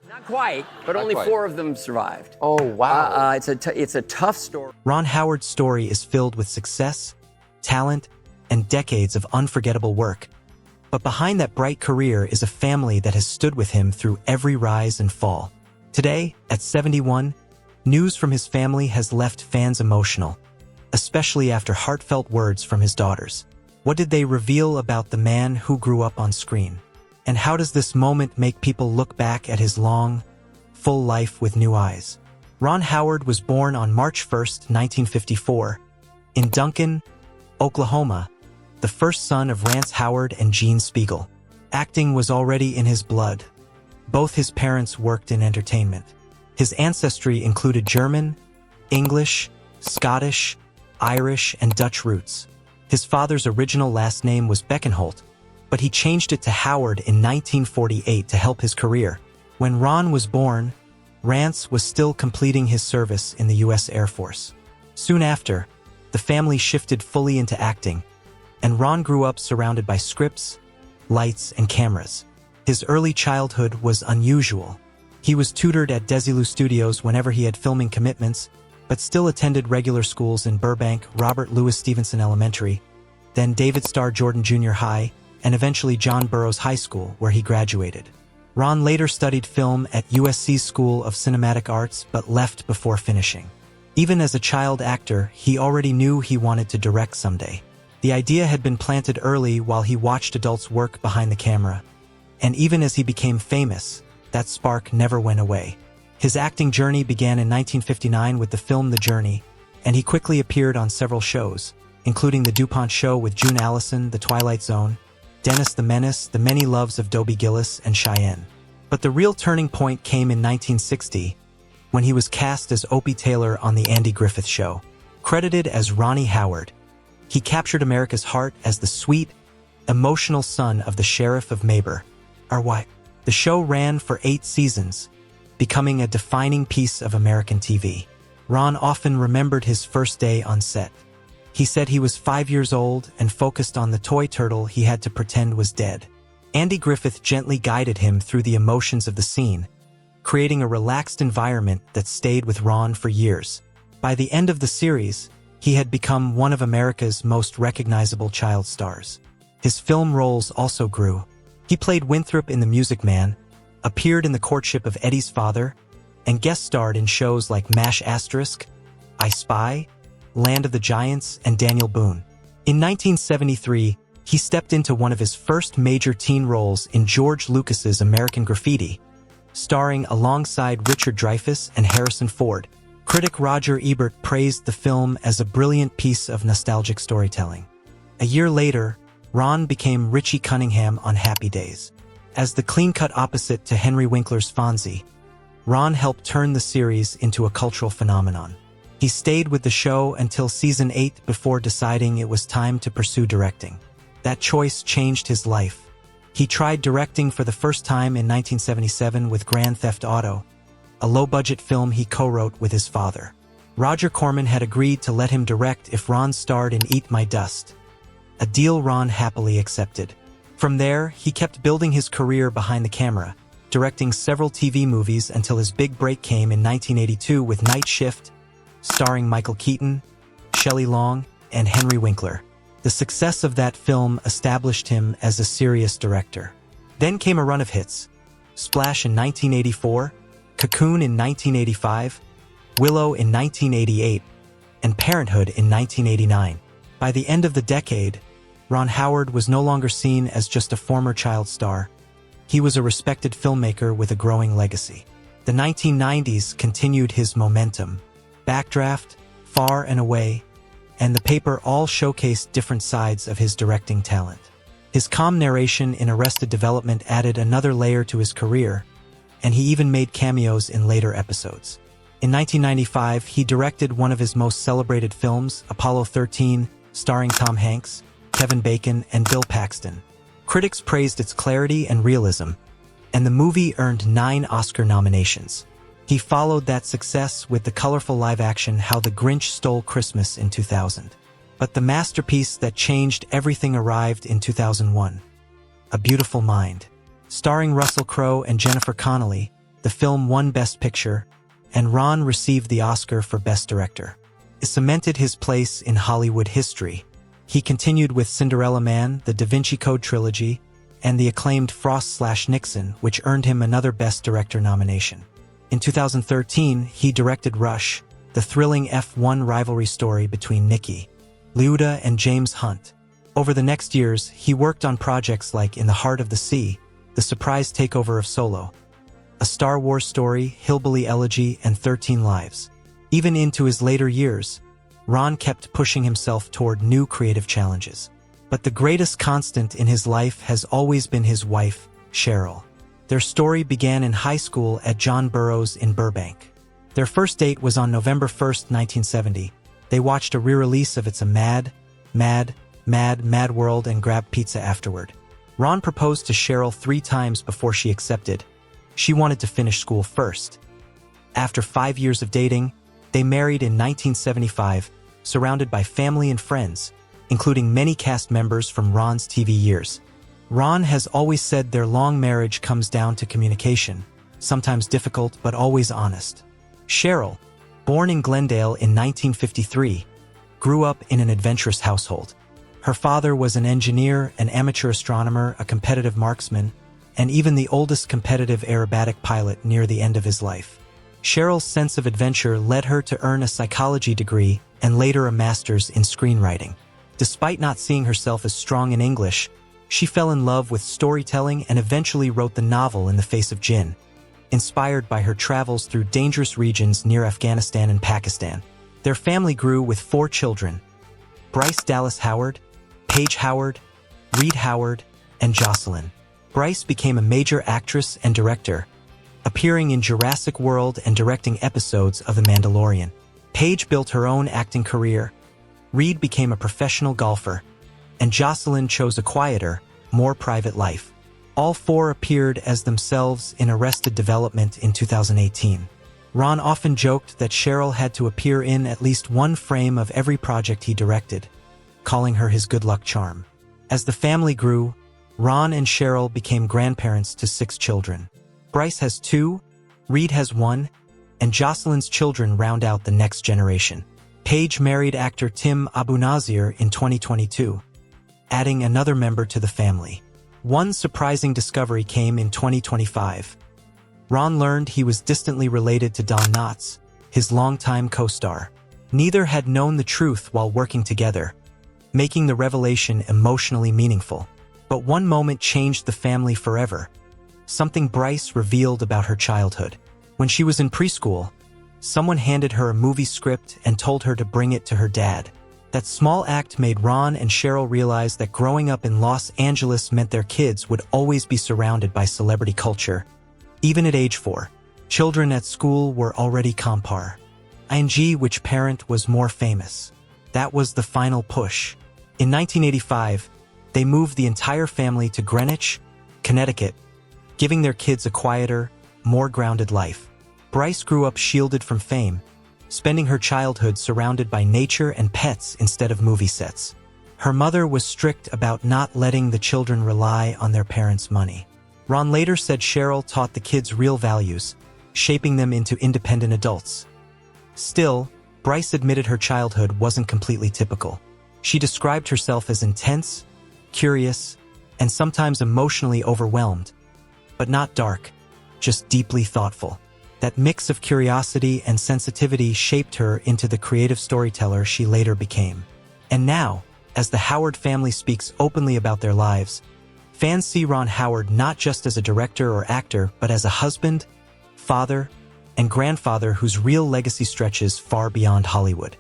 Not quite, but Not only quite. 4 of them survived. Oh, wow. It's a tough story. Ron Howard's story is filled with success, talent, and decades of unforgettable work. But behind that bright career is a family that has stood with him through every rise and fall. Today, at 71, news from his family has left fans emotional, especially after heartfelt words from his daughters. What did they reveal about the man who grew up on screen? And how does this moment make people look back at his long, full life with new eyes? Ron Howard was born on March 1, 1954, in Duncan, Oklahoma, the first son of Rance Howard and Jean Spiegel. Acting was already in his blood. Both his parents worked in entertainment. His ancestry included German, English, Scottish, Irish, and Dutch roots. His father's original last name was Beckenholt, but he changed it to Howard in 1948 to help his career. When Ron was born, Rance was still completing his service in the U.S. Air Force. Soon after, the family shifted fully into acting, and Ron grew up surrounded by scripts, lights, and cameras. His early childhood was unusual. He was tutored at Desilu Studios whenever he had filming commitments, but still attended regular schools in Burbank, Robert Louis Stevenson Elementary, then David Starr Jordan Junior High, and eventually John Burroughs High School, where he graduated. Ron later studied film at USC's School of Cinematic Arts but left before finishing. Even as a child actor, he already knew he wanted to direct someday. The idea had been planted early while he watched adults work behind the camera. And even as he became famous, that spark never went away. His acting journey began in 1959 with the film The Journey, and he quickly appeared on several shows, including The DuPont Show with June Allison, The Twilight Zone, Dennis the Menace, The Many Loves of Dobie Gillis, and Cheyenne. But the real turning point came in 1960, when he was cast as Opie Taylor on The Andy Griffith Show. Credited as Ronnie Howard, he captured America's heart as the sweet, emotional son of the Sheriff of Mabur, R.Y. The show ran for 8 seasons, becoming a defining piece of American TV. Ron often remembered his first day on set. He said he was 5 years old and focused on the toy turtle he had to pretend was dead. Andy Griffith gently guided him through the emotions of the scene, creating a relaxed environment that stayed with Ron for years. By the end of the series, he had become one of America's most recognizable child stars. His film roles also grew. He played Winthrop in The Music Man, appeared in The Courtship of Eddie's Father, and guest starred in shows like MASH Asterisk, I Spy, Land of the Giants, and Daniel Boone. In 1973, he stepped into one of his first major teen roles in George Lucas's American Graffiti, starring alongside Richard Dreyfuss and Harrison Ford. Critic Roger Ebert praised the film as a brilliant piece of nostalgic storytelling. A year later, Ron became Richie Cunningham on Happy Days. As the clean-cut opposite to Henry Winkler's Fonzie, Ron helped turn the series into a cultural phenomenon. He stayed with the show until season 8 before deciding it was time to pursue directing. That choice changed his life. He tried directing for the first time in 1977 with Grand Theft Auto, a low-budget film he co-wrote with his father. Roger Corman had agreed to let him direct if Ron starred in Eat My Dust, a deal Ron happily accepted. From there, he kept building his career behind the camera, directing several TV movies until his big break came in 1982 with Night Shift, starring Michael Keaton, Shelley Long, and Henry Winkler. The success of that film established him as a serious director. Then came a run of hits: Splash in 1984, Cocoon in 1985, Willow in 1988, and Parenthood in 1989. By the end of the decade, Ron Howard was no longer seen as just a former child star. He was a respected filmmaker with a growing legacy. The 1990s continued his momentum. Backdraft, Far and Away, and The Paper all showcased different sides of his directing talent. His calm narration in Arrested Development added another layer to his career, and he even made cameos in later episodes. In 1995, he directed one of his most celebrated films, Apollo 13, starring Tom Hanks, Kevin Bacon, and Bill Paxton. Critics praised its clarity and realism, and the movie earned 9 Oscar nominations. He followed that success with the colorful live-action How the Grinch Stole Christmas in 2000. But the masterpiece that changed everything arrived in 2001. A Beautiful Mind. Starring Russell Crowe and Jennifer Connelly, The film won Best Picture, and Ron received the Oscar for Best Director. It cemented his place in Hollywood history. He continued with Cinderella Man, the Da Vinci Code trilogy, and the acclaimed Frost/Nixon, which earned him another Best Director nomination. In 2013, he directed Rush, the thrilling F1 rivalry story between Niki Lauda and James Hunt. Over the next years, he worked on projects like In the Heart of the Sea, the surprise takeover of Solo, A Star Wars Story, Hillbilly Elegy, and 13 Lives. Even into his later years, Ron kept pushing himself toward new creative challenges. But the greatest constant in his life has always been his wife, Cheryl. Their story began in high school at John Burroughs in Burbank. Their first date was on November 1st, 1970. They watched a re-release of It's a Mad World and grabbed pizza afterward. Ron proposed to Cheryl 3 times before she accepted. She wanted to finish school first. After 5 years of dating, they married in 1975, surrounded by family and friends, including many cast members from Ron's TV years. Ron has always said their long marriage comes down to communication, sometimes difficult but always honest. Cheryl, born in Glendale in 1953, grew up in an adventurous household. Her father was an engineer, an amateur astronomer, a competitive marksman, and even the oldest competitive aerobatic pilot near the end of his life. Cheryl's sense of adventure led her to earn a psychology degree and later a master's in screenwriting. Despite not seeing herself as strong in English, she fell in love with storytelling and eventually wrote the novel In the Face of Jinn, inspired by her travels through dangerous regions near Afghanistan and Pakistan. Their family grew with 4 children: Bryce Dallas Howard, Paige Howard, Reed Howard, and Jocelyn. Bryce became a major actress and director, appearing in Jurassic World and directing episodes of The Mandalorian. Paige built her own acting career. Reed became a professional golfer, and Jocelyn chose a quieter, more private life. All 4 appeared as themselves in Arrested Development in 2018. Ron often joked that Cheryl had to appear in at least one frame of every project he directed, calling her his good luck charm. As the family grew, Ron and Cheryl became grandparents to 6 children. Bryce has 2, Reed has 1, and Jocelyn's children round out the next generation. Paige married actor Tim Abunazir in 2022, adding another member to the family. One surprising discovery came in 2025. Ron learned he was distantly related to Don Knotts, his longtime co-star. Neither had known the truth while working together, making the revelation emotionally meaningful. But one moment changed the family forever. Something Bryce revealed about her childhood. When she was in preschool, someone handed her a movie script and told her to bring it to her dad. That small act made Ron and Cheryl realize that growing up in Los Angeles meant their kids would always be surrounded by celebrity culture. Even at age 4, children at school were already compare ing which parent was more famous. That was the final push. In 1985, they moved the entire family to Greenwich, Connecticut, giving their kids a quieter, more grounded life. Bryce grew up shielded from fame, spending her childhood surrounded by nature and pets instead of movie sets. Her mother was strict about not letting the children rely on their parents' money. Ron later said Cheryl taught the kids real values, shaping them into independent adults. Still, Bryce admitted her childhood wasn't completely typical. She described herself as intense, curious, and sometimes emotionally overwhelmed, but not dark, just deeply thoughtful. That mix of curiosity and sensitivity shaped her into the creative storyteller she later became. And now, as the Howard family speaks openly about their lives, fans see Ron Howard not just as a director or actor, but as a husband, father, and grandfather whose real legacy stretches far beyond Hollywood.